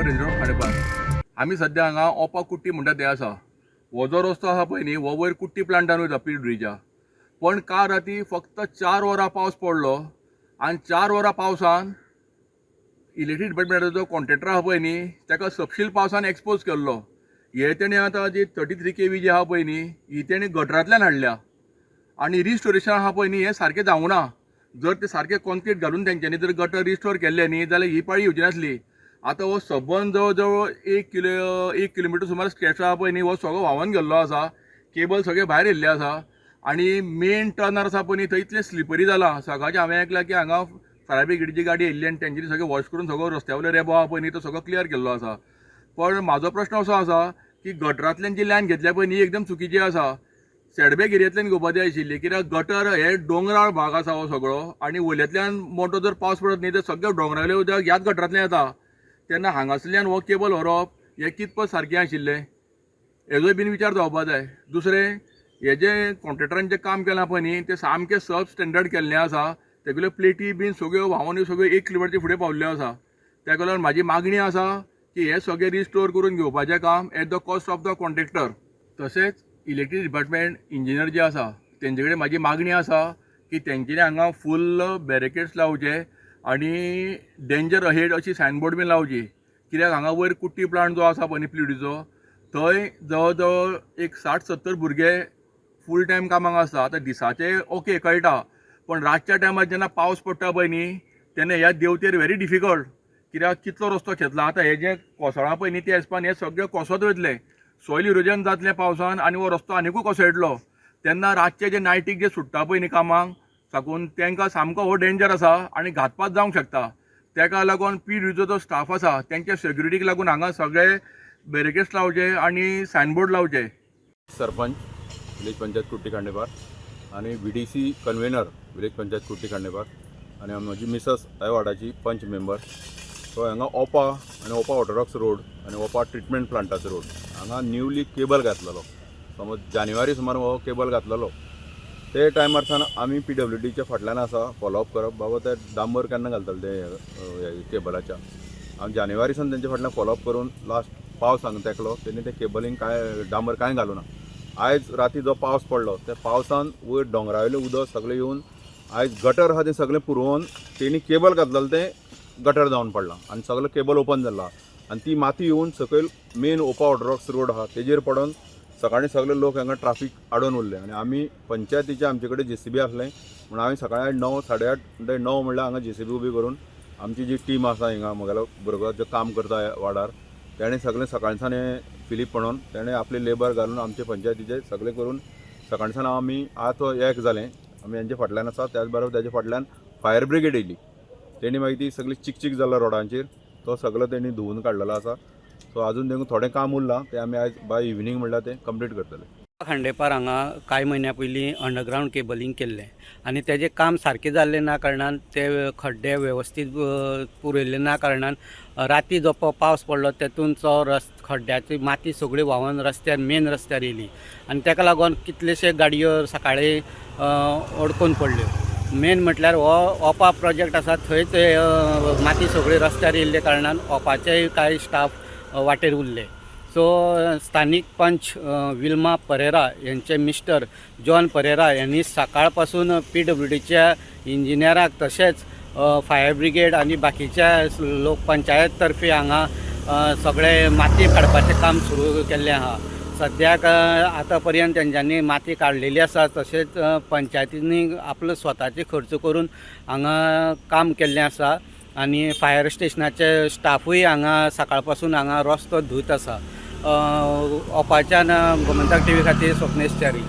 Resident Khandepar. आमी सध्या हांगा ओपा कुट्टी म्हणटा ते आसा। हो जो रस्तो आसा पळय न्ही, हो वयर कुट्टी प्लांटान वयता पीडब्ल्यूडीच्या। पण काल राती फक्त 4 वरां पावस पडलो आनी 4 वरां पावसान इलेक्ट्रीक डिपार्टमेंटाचो जो कॉन्ट्रॅक्टर आहा पळय न्ही, ताका सपशील पावसान एक्सपोज केल्लो। हे तेणें आतां जी 33 kV जी आहा पळय न्ही, ही तेणें गटरांतल्यान हाडल्या आनी रिस्टोरेशन आहा पळय न्ही, हें सारकें जावंक ना। जर ते सारकें कॉन्क्रीट घालून तेंच्यांनी जर गटर रिस्टोर केल्ले न्ही, जाल्यार ही पाळी येवची नासली। आतां हो सबंद जवळ जवळ 1 किलोमीटर सुमार स्ट्रेच आहा पळय न्ही, हो सगळो व्हांवून गेल्लो आसा। केबल सगळे भायर येयल्ले आसा आनी मेन टर्नर आसा पळय न्ही, थंय इतलें स्लिपरी जालां। सकाळचें हांवें आयकलां की हांगा फायर ब्रिगेडीची गाडी येयल्ली आनी तेंच्यांनी सगळें वॉश करून सगळो रस्त्यावयलो रेबो आहा पळय न्ही, तो सगळो क्लियर केल्लो आसा। पण म्हाजो प्रश्न असो आसा की गटरांतल्यान जी लायन घेतल्या पळय न्ही, एकदम चुकीची आसा। सेडबॅक एरियांतल्यान घेवपाक जाय आशिल्ली, कित्याक गटर हे दोंगराळ भाग आसा हो सगळो आनी वयल्यातल्यान मोठो जर पावस पडत न्ही, तर सगळ्या दोंगरावयलें उदक ह्याच गटरांतल्यान येता। तेन्ना हांगासरल्यान हो केबल व्हरप हें कितपत सारकें आशिल्लें, हेजोय बीन विचार जावपाक जाय। दुसरें, हें जें कॉन्ट्रॅक्टरान जें काम केलां पळय न्ही, तें सामकें सब स्टँडर्ड केल्लें आसा। तेगेल्यो प्लेटी बीन सगळ्यो व्हांवून सगळ्यो 1 किलोमिटरच्या फुडें पावल्ल्यो आसा। तेका लागून म्हाजी मागणी आसा की हें सगळें रिस्टोर करून घेवपाचें काम at the cost of the contractor. तशेंच इलेक्ट्रीक डिपार्टमेंट इंजिनियर जे आसा तेंचे कडेन म्हाजी मागणी आसा की तेंच्यांनी हांगा फूल बॅरिकेड्स लावचे आनी डेंजर अहेड अशी सायनबोर्ड बीन लावची। कित्याक हांगा वयर कुट्टी प्लांट जो आसा पळय न्ही पीडब्ल्यूडीचो, थंय जवळ जवळ एक 60-70 भुरगे फूल टायम कामाक आसता। आतां दिसाचे ओके कळटा, पण रातच्या टायमार जेन्ना पावस पडटा पळय न्ही, तेन्ना ह्या देंवतेर व्हेरी डिफिकल्ट। कित्याक कितलो रस्तो खेतला, आतां हे जे कोसळ्ळां पळय न्ही, ते हिसपान हे सगळे कोसत वयतले, सॉयल इरोजन जातलें पावसान आनी हो रस्तो आनिकूय कोसळटलो। तेन्ना रातचे जे नायटीक जे सुट्टा पळय न्ही कामाक साकून, तांकां सामको हो डेंजर आसा आनी घातपात जावंक शकता। तेका लागून पीडब्ल्यूडीचो जो स्टाफ आसा तेंच्या सेक्युरिटीक लागून हांगा सगळे बॅरिकेड्स लावचे आनी सायनबोर्ड लावचे। सरपंच विलेज पंचायत कुट्टी खांडेपार आनी VDC कन्वेनर विलेज पंचायत कुट्टी खांडेपार आनी म्हजी मिसस ह्या वार्डाची पंच मेंबर। सो हांगा ओपा आनी ओपा ऑर्थोडॉक्स रोड आनी ओपा ट्रिटमेंट प्लांटाचो रोड हांगा न्यूली केबल घातलेलो। समज जानेवारी सुमार हो केबल घातलेलो, ते टायमार सावन आमी PWDच्या फाटल्यान आसा फॉलोअप करप, बाबा ते डांबर केन्ना घालतले ते केबलाच्या। हांव जानेवारीसान तेंच्या फाटल्यान फॉलोअप करून लास्ट पावस हांगा तेकलो, तेणी ते केबलींग डांबर कांय घालूना। आयज राती जो पावस पडलो, त्या पावसान वयर दोंगरावयलें उदक सगळें येवन आयज गटर आहा तें सगळें पुरोवन तेणी केबल घातलेलें तें गटर जावन पडलां आनी सगळें केबल ओपन जालां आनी ती माती येवन सकयल मेन ओपा ऑर्थोडॉक्स रोड आहा तेजेर पडोन सकाळीं सगळे लोक हांगा ट्राफीक आडोवन उरले। आनी आमी पंचायतीचे आमचे कडेन JCB आसलें म्हण हांवें सकाळीं 9, 8:30 म्हणल्यार 9 म्हणल्यार हांगा JCB उबी करून आमची जी टीम आसा हिंगा म्हगेलो बरोबर जे काम करता वार्डार, तेणें सगळें सकाळसान फिलीप म्हणून तेणें आपले लेबर घालून आमचे पंचायतीचे सगळें करून सकाळसान आमी आतां एक जालें, आमी हेंचे फाटल्यान आसा। त्याच बरोबर तेजे फाटल्यान फायर ब्रिगेड येयली, तेणी मागीर ती सगळी चिकचीक जालो रोडांचेर, तो सगळो तेणी धुवन काडलेलो आसा। सो अजून तेंका थोडें काम उरलां, ते आमी आयज बाय इवनिंग म्हणल्यार ते कंप्लीट करतले। खांडेपार हांगा कांय म्हयन्या पयलीं अंडरग्रावंड केबलींग केल्लें आनी तेजें काम सारकें जाल्लें ना कारणान ते खड्डे वेवस्थीत पुरयल्ले ना कारणान राती जो पावस पडलो तेतून तो खड्ड्याची माती सगळी व्हांवून रस्त्यार मेन रस्त्यार येयली आनी तेका लागून कितलेशे गाडयो सकाळीं अडकून पडल्यो। मेन म्हटल्यार हो ओपा प्रोजेक्ट आसा, थंय ते माती सगळी रस्त्यार येयल्ले कारणान ओपाचेय कांय स्टाफ वाटेर उरले। सो स्थानीक पंच विल्मा परेरा यांचे मिस्टर जॉन परेरा यांनी सकाळपासून PWDच्या इंजिनियराक तशेंच फायर ब्रिगेड आनी बाकीच्या लोक पंचायत तर्फे हांगा सगळे माती काडपाचें काम सुरू केल्लें आहा। सद्याक आतां पर्यंत तेंच्यांनी माती काडलेली आसा, तशेंच पंचायतींनी आपलो स्वताचे खर्च करून हांगा काम केल्लें आसा आनी फायर स्टेशनाचे स्टाफूय हांगा सकाळपासून हांगा रस्तो धुयत आसा। ओपाच्यान गोमंतक TV खातीर स्वप्नेश च्यारी।